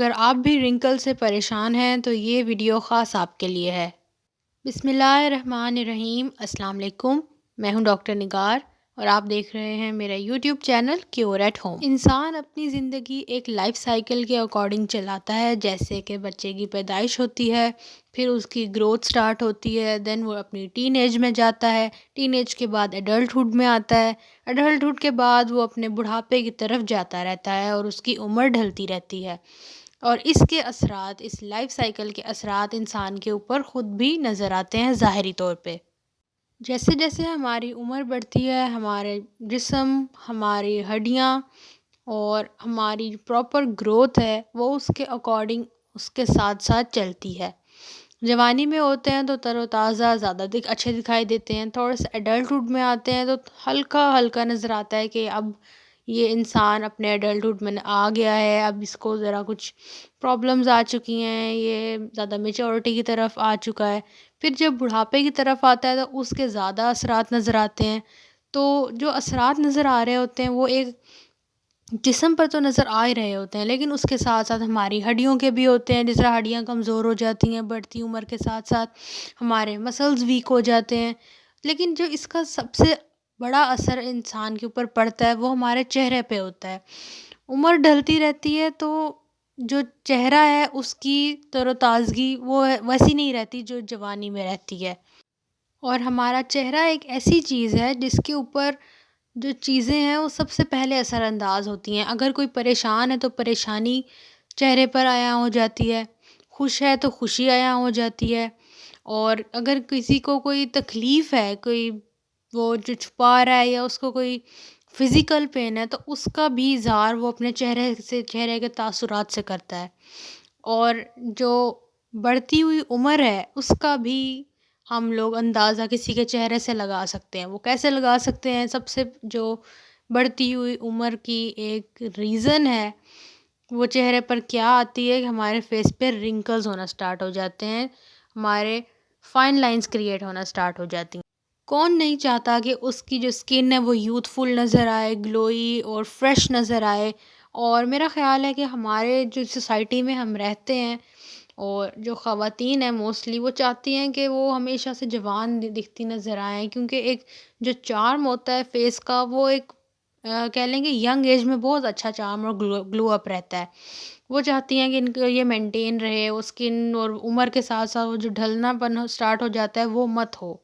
अगर आप भी रिंकल से परेशान हैं तो ये वीडियो ख़ास आपके लिए है। बिस्मिल्लाहिर्रहमानिर्रहीम। अस्सलाम वालेकुम। मैं हूं डॉक्टर निगार और आप देख रहे हैं मेरा YouTube channel cure at home. इंसान अपनी ज़िंदगी एक लाइफ साइकिल के अकॉर्डिंग चलाता है, जैसे कि बच्चे की पैदाइश होती है, फिर उसकी ग्रोथ स्टार्ट होती है, देन वो अपनी टीन एज में जाता है, टीन एज के बाद एडल्टहुड में आता है, एडल्टहुड के बाद वो अपने बुढ़ापे की तरफ जाता रहता है और उसकी उम्र ढलती रहती है। और इसके असरात, इस लाइफ साइकिल के असरात इंसान के ऊपर ख़ुद भी नज़र आते हैं ज़ाहिरी तौर पे। जैसे जैसे हमारी उम्र बढ़ती है, हमारे जिस्म, हमारी हड्डियाँ और हमारी प्रॉपर ग्रोथ है वो उसके अकॉर्डिंग, उसके साथ साथ चलती है। जवानी में होते हैं तो तरोताज़ा ज़्यादा अच्छे दिखाई देते हैं, थोड़ा सा एडल्टहुड में आते हैं तो हल्का हल्का नज़र आता है कि अब ये इंसान अपने एडल्टहुड में आ गया है, अब इसको ज़रा कुछ प्रॉब्लम्स आ चुकी हैं, ये ज़्यादा मेच्योरिटी की तरफ आ चुका है। फिर जब बुढ़ापे की तरफ आता है तो उसके ज़्यादा असरात नज़र आते हैं। तो जो असरात नज़र आ रहे होते हैं वो एक जिस्म पर तो नज़र आ ही रहे होते हैं, लेकिन उसके साथ साथ हमारी हड्डियों के भी होते हैं। जिस तरह हड्डियाँ कमज़ोर हो जाती हैं बढ़ती उम्र के साथ साथ, हमारे मसल्स वीक हो जाते हैं। लेकिन जो इसका सबसे बड़ा असर इंसान के ऊपर पड़ता है वो हमारे चेहरे पे होता है। उम्र ढलती रहती है तो जो चेहरा है उसकी तरोताज़गी वो वैसी नहीं रहती जो जवानी में रहती है। और हमारा चेहरा एक ऐसी चीज़ है जिसके ऊपर जो चीज़ें हैं वो सबसे पहले असरअंदाज होती हैं। अगर कोई परेशान है तो परेशानी चेहरे पर आया हो जाती है, खुश है तो खुशी आया हो जाती है, और अगर किसी को कोई तकलीफ़ है, कोई वो जो छुपा रहा है या उसको कोई फ़िज़िकल पेन है, तो उसका भी इज़हार वो अपने चेहरे से, चेहरे के तासुरात से करता है। और जो बढ़ती हुई उम्र है उसका भी हम लोग अंदाज़ा किसी के चेहरे से लगा सकते हैं। वो कैसे लगा सकते हैं? सबसे जो बढ़ती हुई उम्र की एक रीज़न है वो चेहरे पर क्या आती है कि हमारे फेस पे रिंकल्स होना स्टार्ट हो जाते हैं, हमारे फाइन लाइंस क्रिएट होना स्टार्ट हो जाती हैं। कौन नहीं चाहता कि उसकी जो स्किन है वो यूथफुल नज़र आए, ग्लोई और फ्रेश नज़र आए। और मेरा ख़्याल है कि हमारे जो सोसाइटी में हम रहते हैं और जो ख़वातीन हैं मोस्टली वो चाहती हैं कि वो हमेशा से जवान दिखती नज़र आएँ, क्योंकि एक जो चार्म होता है फेस का वो एक कह लेंगे यंग एज में बहुत अच्छा चार्म और ग्लो अप रहता है। वो चाहती हैं कि इनको ये मेंटेन रहे, वो स्किन, और उम्र के साथ साथ वो जो ढलनापन स्टार्ट हो जाता है वो मत हो।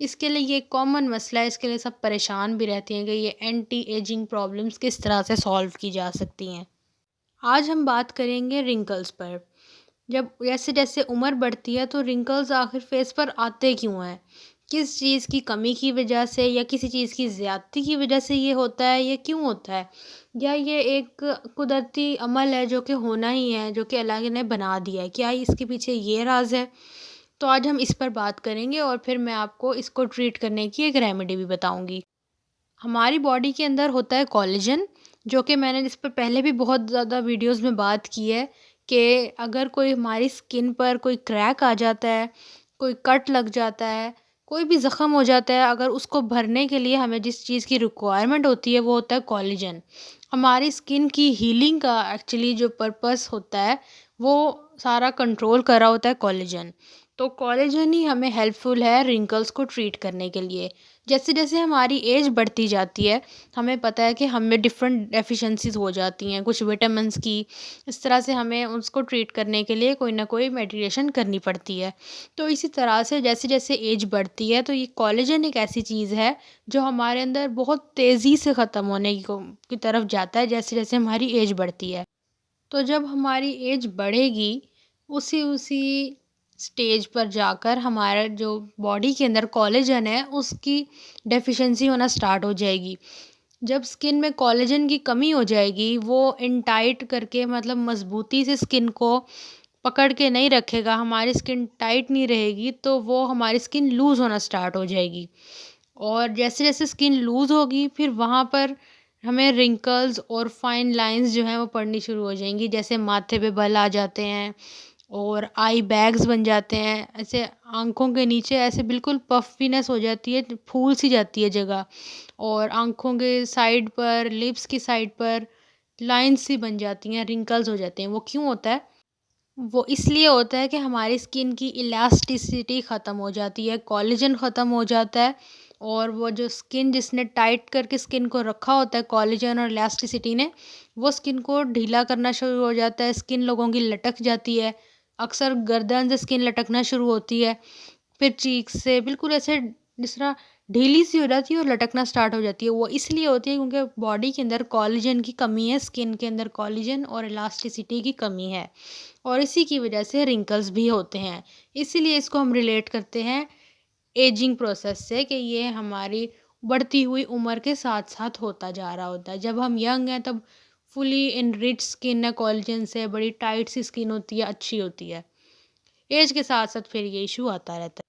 इसके लिए ये कॉमन मसला है, इसके लिए सब परेशान भी रहती हैं कि ये एंटी एजिंग प्रॉब्लम्स किस तरह से सॉल्व की जा सकती हैं। आज हम बात करेंगे रिंकल्स पर। जब जैसे जैसे उम्र बढ़ती है तो रिंकल्स आखिर फेस पर आते क्यों हैं? किस चीज़ की कमी की वजह से या किसी चीज़ की ज़्यादती की वजह से ये होता है? ये क्यों होता है? या ये एक कुदरती अमल है जो कि होना ही है, जो कि अल्लाह ने बना दिया है? क्या इसके पीछे ये राज है? तो आज हम इस पर बात करेंगे और फिर मैं आपको इसको ट्रीट करने की एक रेमेडी भी बताऊंगी। हमारी बॉडी के अंदर होता है कोलेजन, जो कि मैंने इस पर पहले भी बहुत ज़्यादा वीडियोस में बात की है कि अगर कोई हमारी स्किन पर कोई क्रैक आ जाता है, कोई कट लग जाता है, कोई भी ज़ख़म हो जाता है, अगर उसको भरने के लिए हमें जिस चीज़ की रिक्वायरमेंट होती है वो होता है कोलेजन। हमारी स्किन की हीलिंग का एक्चुअली जो पर्पस होता है वो सारा कंट्रोल कर रहा होता है कोलेजन। तो कोलेजन ही हमें हेल्पफुल है रिंकल्स को ट्रीट करने के लिए। जैसे जैसे हमारी एज बढ़ती जाती है हमें पता है कि हमें डिफरेंट डेफिशिएंसीज हो जाती हैं कुछ विटामिन्स की। इस तरह से हमें उसको ट्रीट करने के लिए कोई ना कोई मेडिकेशन करनी पड़ती है। तो इसी तरह से जैसे जैसे एज बढ़ती है तो ये कोलेजन एक ऐसी चीज़ है जो हमारे अंदर बहुत तेज़ी से ख़त्म होने की तरफ जाता है जैसे जैसे हमारी एज बढ़ती है। तो जब हमारी एज बढ़ेगी उसी उसी स्टेज पर जाकर हमारा जो बॉडी के अंदर कोलेजन है उसकी डेफिशिएंसी होना स्टार्ट हो जाएगी। जब स्किन में कोलेजन की कमी हो जाएगी वो इनटाइट करके, मतलब मजबूती से स्किन को पकड़ के नहीं रखेगा, हमारी स्किन टाइट नहीं रहेगी, तो वो हमारी स्किन लूज़ होना स्टार्ट हो जाएगी। और जैसे जैसे स्किन लूज़ होगी फिर वहाँ पर हमें रिंकल्स और फाइन लाइंस जो हैं वो पड़नी शुरू हो जाएंगी, जैसे माथे पे बल आ जाते हैं और आई बैग्स बन जाते हैं, ऐसे आँखों के नीचे ऐसे बिल्कुल पफीनेस हो जाती है, फूल सी जाती है जगह। और आँखों के साइड पर, लिप्स की साइड पर लाइन्स सी बन जाती हैं, रिंकल्स हो जाते हैं। वो क्यों होता है? वो इसलिए होता है कि हमारी स्किन की इलास्टिसिटी ख़त्म हो जाती है, कोलेजन ख़त्म हो जाता है और वो जो स्किन जिसने टाइट करके स्किन को रखा होता है कोलेजन और इलास्टिसिटी ने, वो स्किन को ढीला करना शुरू हो जाता है। स्किन लोगों की लटक जाती है, अक्सर गर्दन से स्किन लटकना शुरू होती है, फिर चीक से बिल्कुल ऐसे जिस तरह ढीली सी हो जाती है और लटकना स्टार्ट हो जाती है। वो इसलिए होती है क्योंकि बॉडी के अंदर कोलेजन की कमी है, स्किन के अंदर कोलेजन और इलास्टिसिटी की कमी है और इसी की वजह से रिंकल्स भी होते हैं। इसीलिए इसको हम रिलेट करते हैं एजिंग प्रोसेस से कि ये हमारी बढ़ती हुई उम्र के साथ साथ होता जा रहा होता है। जब हम यंग हैं तब फुली इनरिच्ड स्किन है, कोलेजन से बड़ी टाइट सी स्किन होती है, अच्छी होती है। एज के साथ साथ फिर ये इशू आता रहता है।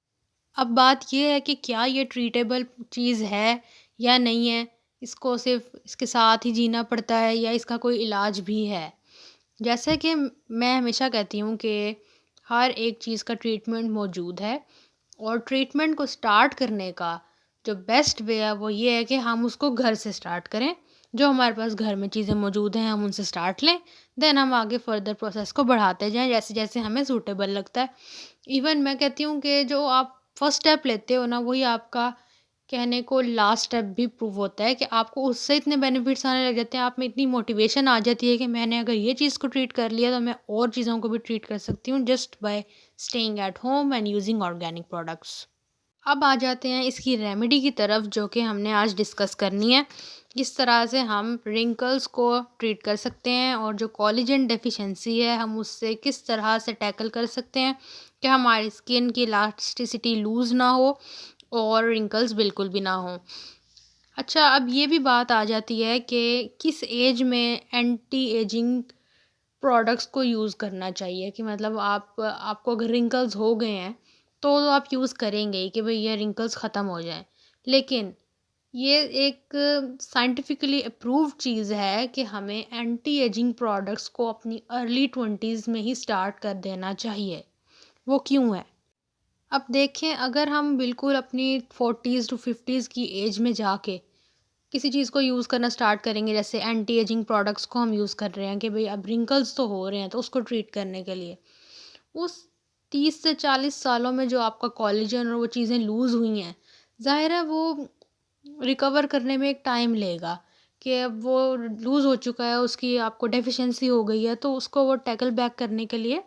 अब बात ये है कि क्या ये ट्रीटेबल चीज़ है या नहीं है? इसको सिर्फ़ इसके साथ ही जीना पड़ता है या इसका कोई इलाज भी है? जैसे कि मैं हमेशा कहती हूँ कि हर एक चीज़ का ट्रीटमेंट मौजूद है और ट्रीटमेंट को स्टार्ट करने का जो बेस्ट वे है वो ये है कि हम उसको घर से स्टार्ट करें। जो हमारे पास घर में चीज़ें मौजूद हैं हम उनसे स्टार्ट लें, देन हम आगे फर्दर प्रोसेस को बढ़ाते जाएँ जैसे-जैसे हमें सूटेबल लगता है। इवन मैं कहती हूँ कि जो आप फर्स्ट स्टेप लेते हो ना वही आपका कहने को लास्ट स्टेप भी प्रूव होता है कि आपको उससे इतने बेनिफिट्स आने लग जाते हैं, आप में इतनी मोटिवेशन आ जाती है कि मैंने अगर ये चीज़ को ट्रीट कर लिया तो मैं और चीज़ों को भी ट्रीट कर सकती हूँ just by staying at home and using organic products. अब आ जाते हैं इसकी रेमेडी की तरफ जो कि हमने आज डिस्कस करनी है। किस तरह से हम रिंकल्स को ट्रीट कर सकते हैं और जो कोलेजन डेफिशिएंसी है हम उससे किस तरह से टैकल कर सकते हैं कि हमारी स्किन की इलास्टिसिटी लूज़ ना हो और रिंकल्स बिल्कुल भी ना हो। अच्छा, अब ये भी बात आ जाती है कि किस एज में एंटी एजिंग प्रोडक्ट्स को यूज़ करना चाहिए कि मतलब आपको अगर रिंकल्स हो गए हैं तो आप यूज़ करेंगे ही कि भई ये रिंकल्स ख़त्म हो जाएँ। लेकिन ये एक साइंटिफिकली अप्रूव्ड चीज़ है कि हमें एंटी एजिंग प्रोडक्ट्स को अपनी अर्ली 20s में ही स्टार्ट कर देना चाहिए। वो क्यों है? अब देखें अगर हम बिल्कुल अपनी 40s टू 50s की एज में जाके किसी चीज़ को यूज़ करना स्टार्ट करेंगे जैसे एंटी एजिंग प्रोडक्ट्स को हम यूज़ कर रहे हैं कि भाई अब रिंकल्स तो हो रहे हैं तो उसको ट्रीट करने के लिए उस 30 से 40 सालों में जो आपका कोलेजन और वो चीज़ें लूज़ हुई हैं, ज़ाहिर है वो रिकवर करने में एक टाइम लेगा कि अब वो लूज़ हो चुका है, उसकी आपको डेफिशिएंसी हो गई है तो उसको वो टैकल बैक करने के लिए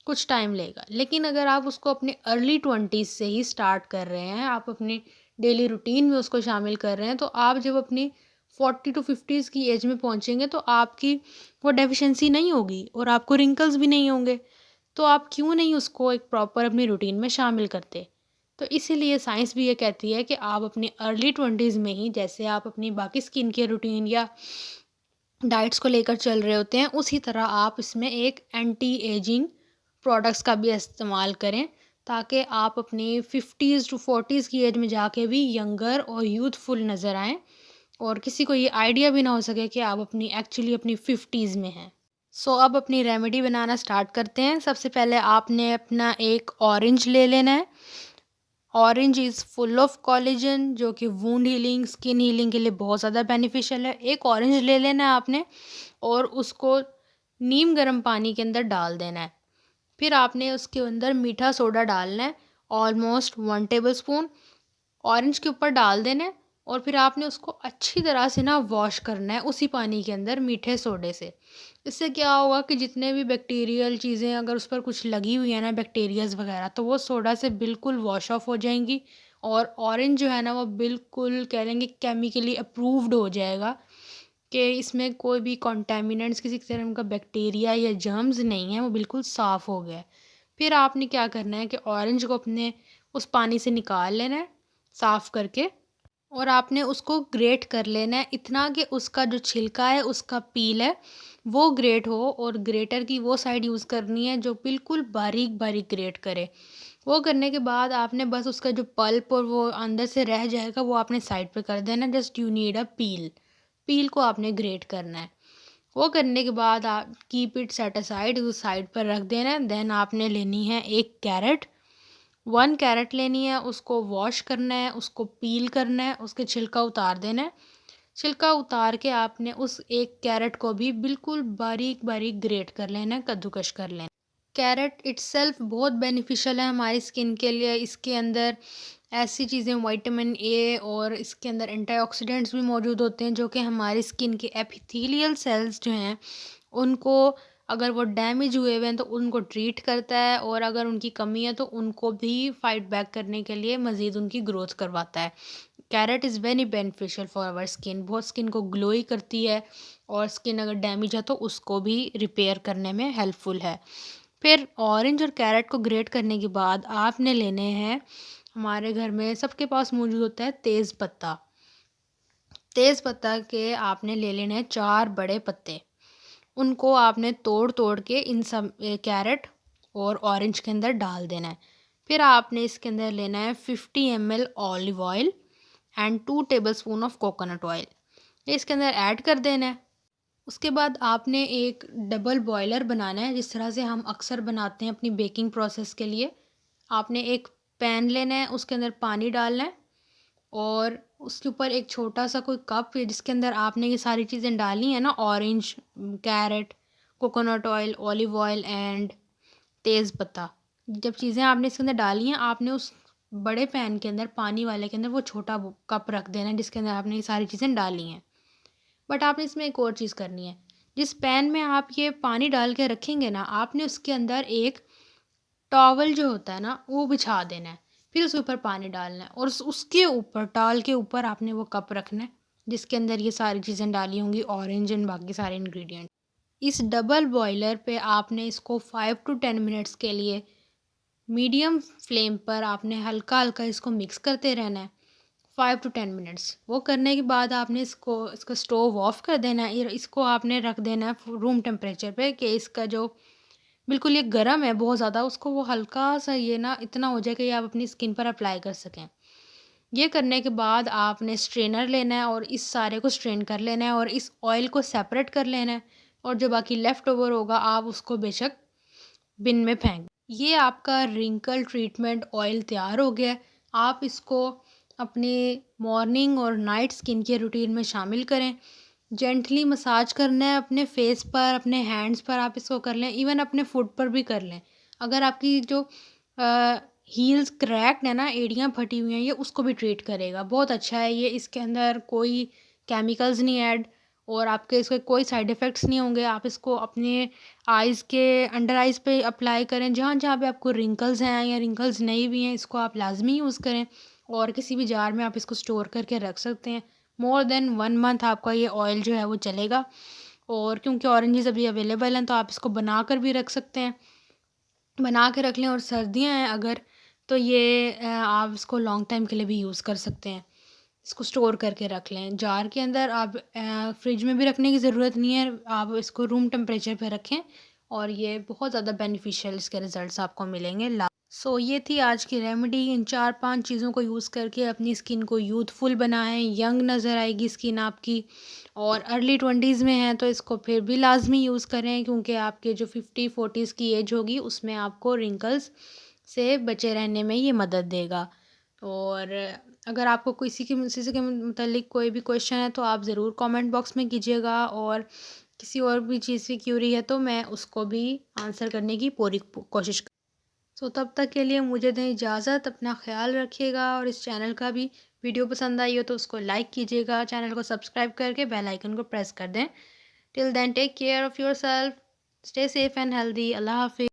कुछ टाइम लेगा। लेकिन अगर आप उसको अपने अर्ली 20s से ही स्टार्ट कर रहे हैं, आप अपने डेली रूटीन में उसको शामिल कर रहे हैं, तो आप जब अपनी 40 टू 50s की एज में पहुँचेंगे तो आपकी वो डेफिशिएंसी नहीं होगी और आपको रिंकल्स भी नहीं होंगे। तो आप क्यों नहीं उसको एक प्रॉपर अपनी रूटीन में शामिल करते? तो इसीलिए साइंस भी ये कहती है कि आप अपनी अर्ली 20s में ही जैसे आप अपनी बाकी स्किन केयर रूटीन या डाइट्स को लेकर चल रहे होते हैं, उसी तरह आप इसमें एक एंटी एजिंग प्रोडक्ट्स का भी इस्तेमाल करें ताकि आप अपनी 50s टू 40s की एज में जाके भी यंगर और यूथफुल नज़र आएँ और किसी को ये आइडिया भी ना हो सके कि आप अपनी 50s में हैं। सो अब अपनी रेमेडी बनाना स्टार्ट करते हैं। सबसे पहले आपने अपना एक ऑरेंज ले लेना है। Orange is full of collagen जो कि वुंड हीलिंग, स्किन हीलिंग के लिए बहुत ज़्यादा बेनिफिशियल है। एक ऑरेंज ले लेना है आपने और उसको नीम गर्म पानी के अंदर डाल देना है। फिर आपने उसके अंदर मीठा सोडा डालना है, ऑलमोस्ट 1 टेबलस्पून ऑरेंज के ऊपर डाल देना है और फिर आपने उसको अच्छी तरह से ना वॉश करना है उसी पानी के अंदर मीठे सोडे से। इससे क्या होगा कि जितने भी बैक्टीरियल चीज़ें अगर उस पर कुछ लगी हुई है ना बैक्टीरियाज़ वगैरह तो वो सोडा से बिल्कुल वॉश ऑफ हो जाएंगी और ऑरेंज जो है ना वो बिल्कुल कह लेंगे केमिकली अप्रूव्ड हो जाएगा कि इसमें कोई भी कॉन्टेमिनेंट्स किसी तरह का बैक्टीरिया या जर्म्स नहीं है, वो बिल्कुल साफ़ हो गया है। फिर आपने क्या करना है कि ऑरेंज को अपने उस पानी से निकाल लेना है साफ़ करके और आपने उसको ग्रेट कर लेना है इतना कि उसका जो छिलका है उसका पील है वो ग्रेट हो और ग्रेटर की वो साइड यूज़ करनी है जो बिल्कुल बारीक बारीक ग्रेट करे। वो करने के बाद आपने बस उसका जो पल्प और वो अंदर से रह जाएगा वो आपने साइड पे कर देना। जस्ट यू नीड अ पील, पील को आपने ग्रेट करना है। वो करने के बाद आप कीप इट सेट असाइड, उस साइड पर रख देना है। देन आपने लेनी है एक कैरेट, 1 कैरेट लेनी है, उसको वॉश करना है, उसको पील करना है, उसके छिलका उतार देना है। छिलका उतार के आपने उस एक कैरेट को भी बिल्कुल बारीक बारीक ग्रेट कर लेना, कद्दूकश कर लेना। कैरेट इट्सेल्फ बहुत बेनिफिशियल है हमारी स्किन के लिए। इसके अंदर ऐसी चीज़ें विटामिन ए और इसके अंदर एंटीऑक्सीडेंट्स भी मौजूद होते हैं जो कि हमारी स्किन के एपिथेलियल सेल्स जो हैं उनको, अगर वो डैमेज हुए हुए हैं तो उनको ट्रीट करता है, और अगर उनकी कमी है तो उनको भी फाइट बैक करने के लिए मज़ीद उनकी ग्रोथ करवाता है। Carrot is very beneficial for our skin, बहुत स्किन को ग्लोई करती है, और स्किन अगर डैमेज है तो उसको भी रिपेयर करने में हेल्पफुल है। फिर ऑरेंज और कैरेट को ग्रेट करने के बाद आपने लेने हैं, हमारे घर में सबके पास मौजूद होता है तेज़ पत्ता। तेज़ पत्ता के आपने ले लेने हैं 4 बड़े पत्ते। उनको आपने तोड़ तोड़ के इन सब कैरेट और ऑरेंज के अंदर डाल देना है। फिर आपने इसके अंदर लेना है 50 ml olive oil and 2 tablespoon of coconut oil, ये इसके अंदर ऐड कर देना है। उसके बाद आपने एक डबल बॉयलर बनाना है, जिस तरह से हम अक्सर बनाते हैं अपनी बेकिंग प्रोसेस के लिए। आपने एक पैन लेना है, उसके अंदर पानी डालना है, और उसके ऊपर एक छोटा सा कोई कप है जिसके अंदर आपने ये सारी चीज़ें डाली हैं ना, orange, carrot, coconut oil, olive oil and तेज़ पत्ता। जब चीज़ें आपने इसके अंदर डाली हैं, आपने उस बड़े पैन के अंदर, पानी वाले के अंदर, वो छोटा कप रख देना है जिसके अंदर आपने ये सारी चीज़ें डाली हैं। बट आपने इसमें एक और चीज़ करनी है, जिस पैन में आप ये पानी डाल के रखेंगे ना, आपने उसके अंदर एक टॉवल जो होता है ना वो बिछा देना है। फिर उसके ऊपर पानी डालना है, और उसके ऊपर, टॉवल के ऊपर आपने वो कप रखना है जिसके अंदर ये सारी चीज़ें डाली होंगी, ऑरेंज एंड बाकी सारे इंग्रेडिएंट। इस डबल बॉयलर पे आपने इसको 5 टू 10 मिनट्स के लिए मीडियम फ्लेम पर आपने हल्का हल्का इसको मिक्स करते रहना है, 5 टू 10 मिनट्स। वो करने के बाद आपने इसका स्टोव ऑफ कर देना है। इसको आपने रख देना है रूम टेम्परेचर पे, कि इसका जो बिल्कुल ये गर्म है बहुत ज़्यादा, उसको वो हल्का सा ये ना इतना हो जाए कि आप अपनी स्किन पर अप्लाई कर सकें। ये करने के बाद आपने स्ट्रेनर लेना है और इस सारे को स्ट्रेन कर लेना है, और इस ऑयल को सेपरेट कर लेना है, और जो बाकी लेफ़्ट ओवर होगा आप उसको बेशक बिन में फेंक। ये आपका रिंकल ट्रीटमेंट ऑयल तैयार हो गया है। आप इसको अपने मॉर्निंग और नाइट स्किन केयर रूटीन में शामिल करें। जेंटली मसाज करना है अपने फेस पर, अपने हैंड्स पर आप इसको कर लें, इवन अपने फुट पर भी कर लें। अगर आपकी जो हील्स क्रैक्ड है ना, एड़ियाँ फटी हुई हैं, ये उसको भी ट्रीट करेगा। बहुत अच्छा है ये, इसके अंदर कोई केमिकल्स नहीं ऐड, और आपके इसके कोई साइड इफ़ेक्ट्स नहीं होंगे। आप इसको अपने आइज़ के अंडर आइज़ पे अप्लाई करें, जहाँ जहाँ पे आपको रिंकल्स हैं या रिंकल्स नहीं भी हैं, इसको आप लाजमी यूज़ करें, और किसी भी जार में आप इसको स्टोर करके रख सकते हैं। मोर देन 1 मंथ आपका ये ऑयल जो है वो चलेगा। और क्योंकि ऑरेंजेस अभी अवेलेबल हैं तो आप इसको बना कर भी रख सकते हैं, बना के रख लें। और सर्दियाँ हैं अगर, तो ये आप इसको लॉन्ग टाइम के लिए भी यूज़ कर सकते हैं। इसको स्टोर करके रख लें जार के अंदर। आप फ्रिज में भी रखने की ज़रूरत नहीं है, आप इसको रूम टेम्परेचर पे रखें, और ये बहुत ज़्यादा बेनिफिशियल इसके रिज़ल्ट्स आपको मिलेंगे। सो ये थी आज की रेमेडी। इन 4-5 चीज़ों को यूज़ करके अपनी स्किन को यूथफुल बनाएं, यंग नज़र आएगी स्किन आपकी। और अर्ली 20s में हैं तो इसको फिर भी लाजमी यूज़ करें, क्योंकि आपके जो 50-40s की एज होगी उसमें आपको रिंकल्स से बचे रहने में ये मदद देगा। और अगर आपको किसी के मतलब कोई भी क्वेश्चन है तो आप ज़रूर कमेंट बॉक्स में कीजिएगा, और किसी और भी चीज़ की क्यूरी है तो मैं उसको भी आंसर करने की पूरी कोशिश। सो तब तक के लिए मुझे दें इजाज़त। अपना ख्याल रखिएगा, और इस चैनल का भी वीडियो पसंद आई हो तो उसको लाइक कीजिएगा, चैनल को सब्सक्राइब करके बेल आइकन को प्रेस कर दें। Till then take care of yourself, stay safe and healthy. अल्लाह हाफ़िज़।